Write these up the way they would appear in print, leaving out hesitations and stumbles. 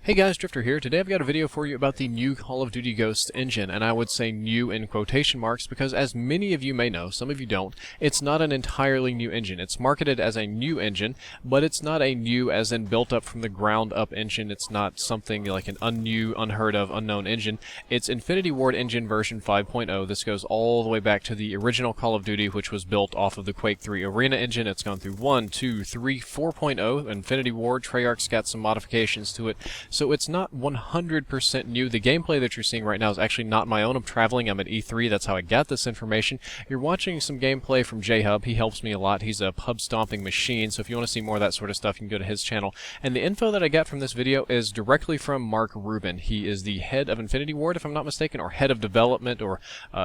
Hey guys, Drifter here. Today I've got a video for you about the new Call of Duty Ghost engine, and I would say new in quotation marks because as many of you may know, some of you don't, it's not an entirely new engine. It's marketed as a new engine, but it's not a new as in built up from the ground up engine. It's not something like an unheard of, unknown engine. It's Infinity Ward engine version 5.0. This goes all the way back to the original Call of Duty, which was built off of the Quake 3 Arena engine. It's gone through 1, 2, 3, 4.0. Infinity Ward, Treyarch's got some modifications to it. So it's not 100% new. The gameplay that you're seeing right now is actually not my own. I'm traveling. I'm at E3. That's how I got this information. You're watching some gameplay from J-Hub. He helps me a lot. He's a pub stomping machine, so if you want to see more of that sort of stuff, you can go to his channel. And the info that I got from this video is directly from Mark Rubin. He is the head of Infinity Ward, if I'm not mistaken, or head of development, or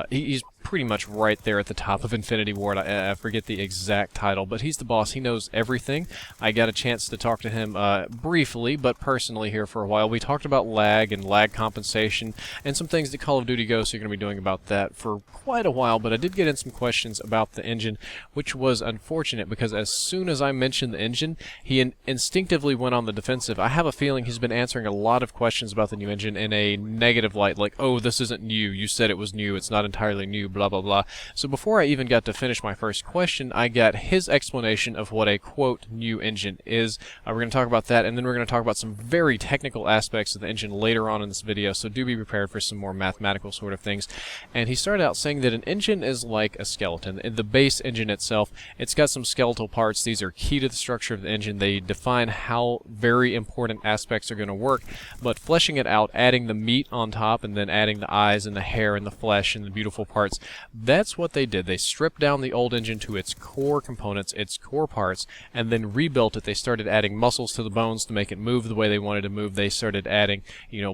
he's pretty much right there at the top of Infinity Ward. I forget the exact title, but he's the boss. He knows everything. I got a chance to talk to him briefly, but personally here for a while. We talked about lag and lag compensation and some things that Call of Duty Ghosts are going to be doing about that for quite a while, but I did get in some questions about the engine, which was unfortunate because as soon as I mentioned the engine, he instinctively went on the defensive. I have a feeling he's been answering a lot of questions about the new engine in a negative light, like, oh, this isn't new, you said it was new, it's not entirely new, blah, blah, blah. So before I even got to finish my first question, I got his explanation of what a, quote, new engine is. We're going to talk about that, and then we're going to talk about some very technical aspects of the engine later on in this video, so do be prepared for some more mathematical sort of things. And he started out saying that an engine is like a skeleton. In the base engine itself, it's got some skeletal parts. These are key to the structure of the engine. They define how very important aspects are going to work, but fleshing it out, adding the meat on top, and then adding the eyes and the hair and the flesh and the beautiful parts, that's what they did. They stripped down the old engine to its core components, its core parts, and then rebuilt it. They started adding muscles to the bones to make it move the way they wanted to move. They started adding,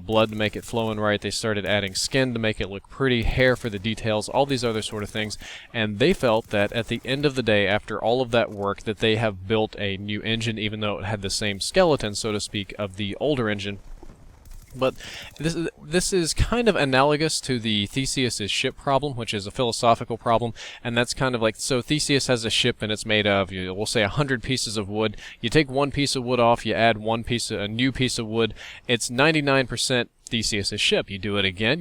blood to make it flowing right. They started adding skin to make it look pretty, hair for the details, all these other sort of things. And they felt that at the end of the day, after all of that work, that they have built a new engine, even though it had the same skeleton, so to speak, of the older engine. But this is kind of analogous to the Theseus's ship problem, which is a philosophical problem, and that's kind of like, so Theseus has a ship and it's made of, we'll say 100 pieces of wood. You take one piece of wood off, you add a new piece of wood, it's 99% Theseus's ship. You do it again,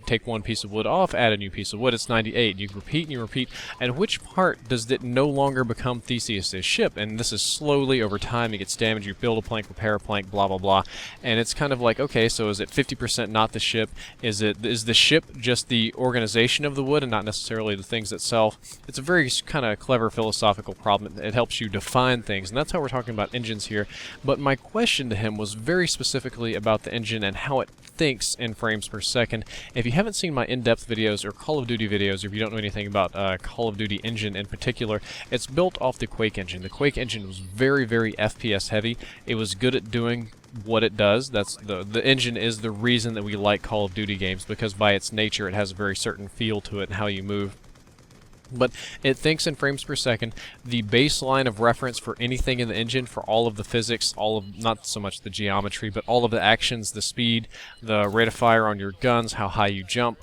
take one piece of wood off, add a new piece of wood, it's 98. You repeat and you repeat, and which part does it no longer become Theseus's ship? And this is slowly over time, it gets damaged, you build a plank, repair a plank, blah blah blah, and it's kind of like, okay, so is it 50% not the ship? Is the ship just the organization of the wood and not necessarily the things itself? It's a very kind of clever philosophical problem. It helps you define things, and that's how we're talking about engines here. But my question to him was very specifically about the engine and how it thinks in frames per second. If you haven't seen my in-depth videos or Call of Duty videos, or if you don't know anything about Call of Duty engine in particular, it's built off the Quake engine. The Quake engine was very, very FPS heavy. It was good at doing what it does. That's the engine is the reason that we like Call of Duty games, because by its nature it has a very certain feel to it and how you move. But it thinks in frames per second. The baseline of reference for anything in the engine, for all of the physics, not so much the geometry, but all of the actions, the speed, the rate of fire on your guns, how high you jump,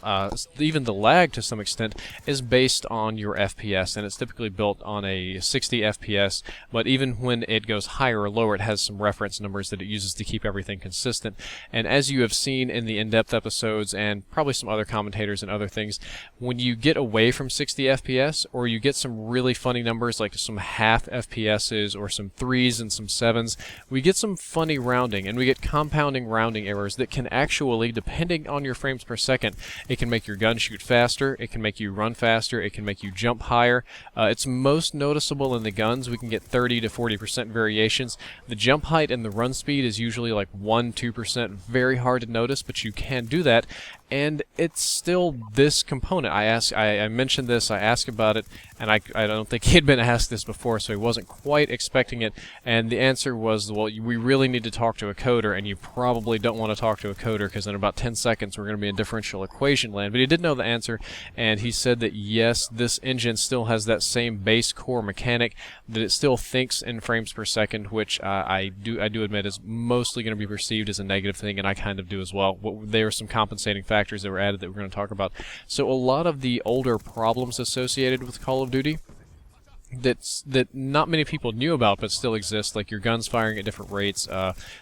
even the lag to some extent, is based on your FPS, and it's typically built on a 60 FPS, but even when it goes higher or lower, it has some reference numbers that it uses to keep everything consistent. And as you have seen in the in-depth episodes, and probably some other commentators and other things, when you get away from 60 FPS, or you get some really funny numbers like some half FPSs or some 3s and some 7s, we get some funny rounding, and we get compounding rounding errors that can actually, depending on your frames per second, it can make your gun shoot faster, it can make you run faster, it can make you jump higher. It's most noticeable in the guns. We can get 30 to 40% variations. The jump height and the run speed is usually like 1-2%, very hard to notice, but you can do that. And it's still this component. I mentioned this, I asked about it, and I don't think he'd been asked this before, so he wasn't quite expecting it, and the answer was, well, we really need to talk to a coder, and you probably don't want to talk to a coder, because in about 10 seconds we're going to be in differential equation land. But he did know the answer, and he said that yes, this engine still has that same base core mechanic, that it still thinks in frames per second, which I do admit is mostly going to be perceived as a negative thing, and I kind of do as well. There are some compensating factors that were added that we're going to talk about. So a lot of the older problems associated with Call of Duty that not many people knew about but still exists, like your guns firing at different rates,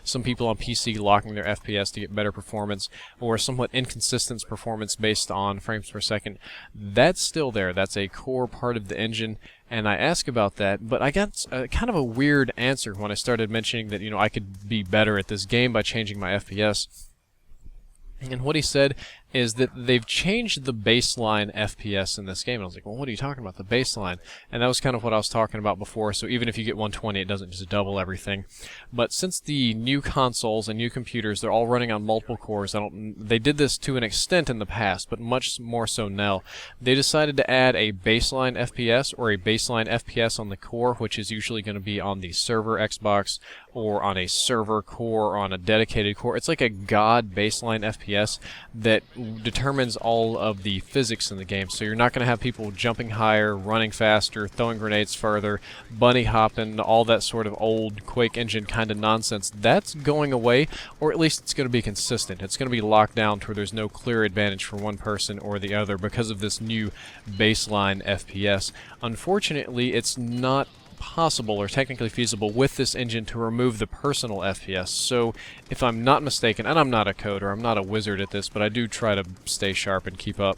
some people on PC locking their FPS to get better performance, or somewhat inconsistent performance based on frames per second. That's still there. That's a core part of the engine, and I ask about that, but I got kind of a weird answer when I started mentioning that, I could be better at this game by changing my FPS. And what he said is that they've changed the baseline FPS in this game. And I was like, well, what are you talking about, the baseline? And that was kind of what I was talking about before. So even if you get 120, it doesn't just double everything. But since the new consoles and new computers, they're all running on multiple cores. They did this to an extent in the past, but much more so now. They decided to add a baseline FPS or a baseline FPS on the core, which is usually going to be on the server Xbox or on a server core or on a dedicated core. It's like a god baseline FPS that determines all of the physics in the game. So you're not going to have people jumping higher, running faster, throwing grenades further, bunny hopping, all that sort of old Quake Engine kind of nonsense. That's going away, or at least it's going to be consistent. It's going to be locked down to where there's no clear advantage for one person or the other because of this new baseline FPS. Unfortunately, it's not possible or technically feasible with this engine to remove the personal FPS. So if I'm not mistaken, and I'm not a coder, I'm not a wizard at this, but I do try to stay sharp and keep up,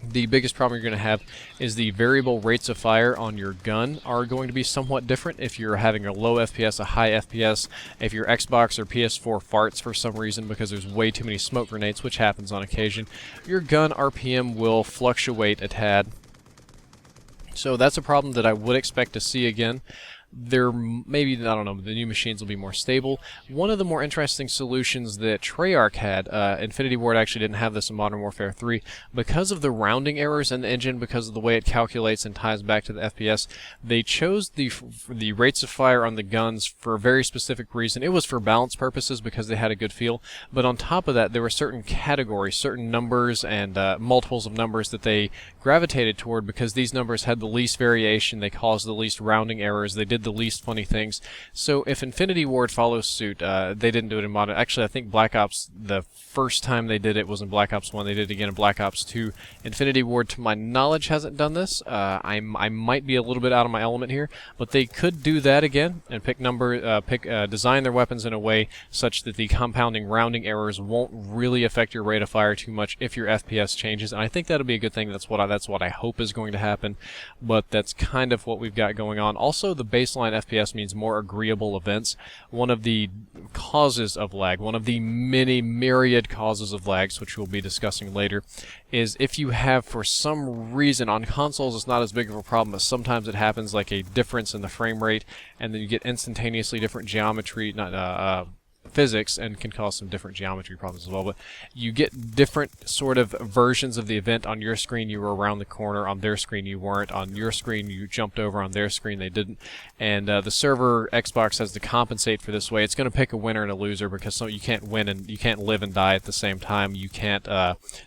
the biggest problem you're going to have is the variable rates of fire on your gun are going to be somewhat different if you're having a low FPS, a high FPS. If your Xbox or PS4 farts for some reason because there's way too many smoke grenades, which happens on occasion, your gun RPM will fluctuate a tad. So that's a problem that I would expect to see again. Maybe, I don't know, the new machines will be more stable. One of the more interesting solutions that Treyarch had, Infinity Ward actually didn't have this in Modern Warfare 3, because of the rounding errors in the engine, because of the way it calculates and ties back to the FPS, they chose the rates of fire on the guns for a very specific reason. It was for balance purposes because they had a good feel, but on top of that, there were certain categories, certain numbers and multiples of numbers that they gravitated toward because these numbers had the least variation, they caused the least rounding errors, they did the least funny things. So if Infinity Ward follows suit, they didn't do it in Modern. Actually, I think Black Ops, the first time they did it was in Black Ops 1. They did it again in Black Ops 2. Infinity Ward, to my knowledge, hasn't done this. I might be a little bit out of my element here, but they could do that again and design their weapons in a way such that the compounding rounding errors won't really affect your rate of fire too much if your FPS changes. And I think that'll be a good thing. That's what I hope is going to happen. But that's kind of what we've got going on. Also, the baseline FPS means more agreeable events. One of the causes of lag, one of the many myriad causes of lags, which we'll be discussing later, is if you have, for some reason, on consoles it's not as big of a problem, but sometimes it happens, like a difference in the frame rate, and then you get instantaneously different geometry, physics, and can cause some different geometry problems as well, but you get different sort of versions of the event. On your screen you were around the corner, on their screen you weren't, on your screen you jumped over, on their screen they didn't, and the server Xbox has to compensate for this way. It's going to pick a winner and a loser because you can't win and you can't live and die at the same time. You can't,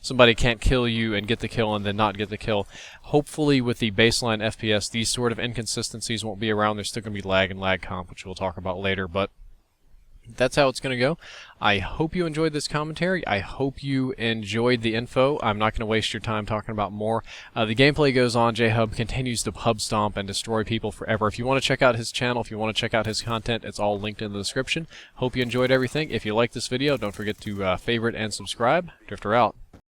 somebody can't kill you and get the kill and then not get the kill. Hopefully with the baseline FPS these sort of inconsistencies won't be around. There's still going to be lag and lag comp, which we'll talk about later, but that's how it's going to go. I hope you enjoyed this commentary. I hope you enjoyed the info. I'm not going to waste your time talking about more. The gameplay goes on. J-Hub continues to pub stomp and destroy people forever. If you want to check out his channel, if you want to check out his content, it's all linked in the description. Hope you enjoyed everything. If you like this video, don't forget to favorite and subscribe. Drifter out.